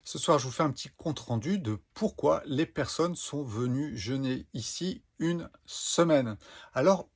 Ce soir, je vous fais un petit compte-rendu de pourquoi les personnes sont venues jeûner ici une semaine. Alors,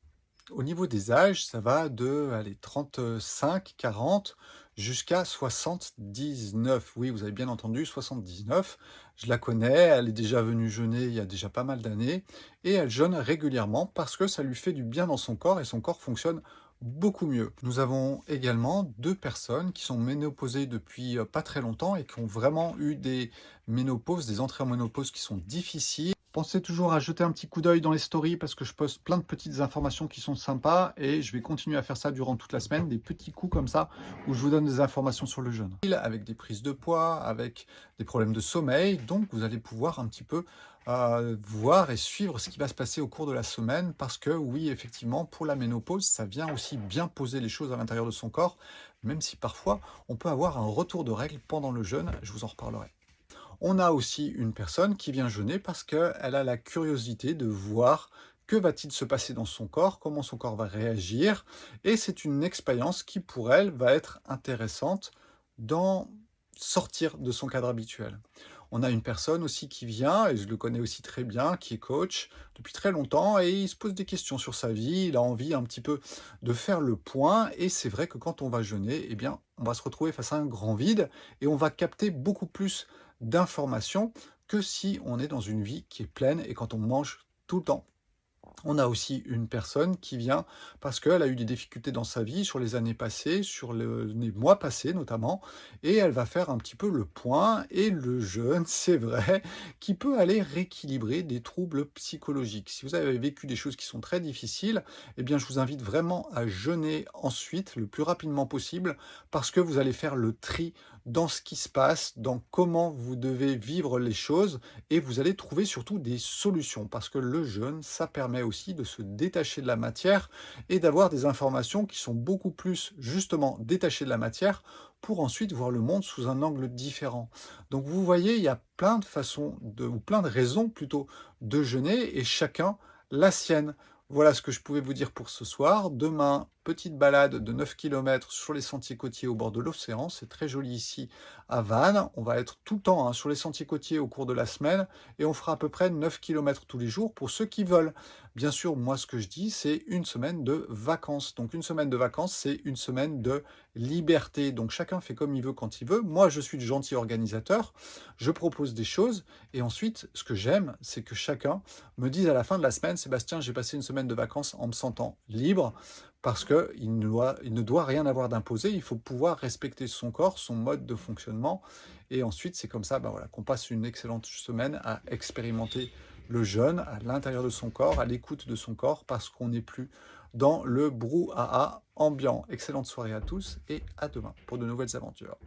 au niveau des âges, ça va de allez, 35, 40 jusqu'à 79. Oui, vous avez bien entendu, 79. Je la connais, elle est déjà venue jeûner il y a déjà pas mal d'années et elle jeûne régulièrement parce que ça lui fait du bien dans son corps et son corps fonctionne beaucoup mieux. Nous avons également deux personnes qui sont ménopausées depuis pas très longtemps et qui ont vraiment eu des ménopauses, des entrées en ménopause qui sont difficiles. Pensez toujours à jeter un petit coup d'œil dans les stories parce que je poste plein de petites informations qui sont sympas et je vais continuer à faire ça durant toute la semaine, des petits coups comme ça où je vous donne des informations sur le jeûne. Avec des prises de poids, avec des problèmes de sommeil, donc vous allez pouvoir un petit peu voir et suivre ce qui va se passer au cours de la semaine parce que oui, effectivement, pour la ménopause, ça vient aussi bien poser les choses à l'intérieur de son corps, même si parfois on peut avoir un retour de règles pendant le jeûne, je vous en reparlerai. On a aussi une personne qui vient jeûner parce qu'elle a la curiosité de voir que va-t-il se passer dans son corps, comment son corps va réagir, et c'est une expérience qui pour elle va être intéressante dans sortir de son cadre habituel. On a une personne aussi qui vient, et je le connais aussi très bien, qui est coach depuis très longtemps, et il se pose des questions sur sa vie, il a envie un petit peu de faire le point, et c'est vrai que quand on va jeûner, eh bien, on va se retrouver face à un grand vide, et on va capter beaucoup plus d'informations que si on est dans une vie qui est pleine et quand on mange tout le temps. On a aussi une personne qui vient parce qu'elle a eu des difficultés dans sa vie sur les années passées, sur les mois passés notamment, et elle va faire un petit peu le point. Et le jeûne, c'est vrai, qui peut aller rééquilibrer des troubles psychologiques. Si vous avez vécu des choses qui sont très difficiles, eh bien, je vous invite vraiment à jeûner ensuite, le plus rapidement possible, parce que vous allez faire le tri dans ce qui se passe, dans comment vous devez vivre les choses, et vous allez trouver surtout des solutions parce que le jeûne, ça permet aussi de se détacher de la matière et d'avoir des informations qui sont beaucoup plus justement détachées de la matière pour ensuite voir le monde sous un angle différent. Donc vous voyez, il y a plein de façons ou plein de raisons plutôt de jeûner et chacun la sienne. Voilà ce que je pouvais vous dire pour ce soir. Demain, petite balade de 9 km sur les sentiers côtiers au bord de l'océan. C'est très joli ici à Vannes. On va être tout le temps sur les sentiers côtiers au cours de la semaine et on fera à peu près 9 km tous les jours pour ceux qui veulent. Bien sûr, moi ce que je dis, c'est une semaine de vacances. Donc une semaine de vacances, c'est une semaine de liberté. Donc chacun fait comme il veut quand il veut. Moi, je suis le gentil organisateur. Je propose des choses et ensuite, ce que j'aime, c'est que chacun me dise à la fin de la semaine, Sébastien, j'ai passé une semaine de vacances en me sentant libre parce qu'il ne doit rien avoir d'imposé, il faut pouvoir respecter son corps, son mode de fonctionnement, et ensuite c'est comme ça voilà, qu'on passe une excellente semaine à expérimenter le jeûne à l'intérieur de son corps, à l'écoute de son corps, parce qu'on n'est plus dans le brouhaha ambiant. Excellente soirée à tous et à demain pour de nouvelles aventures.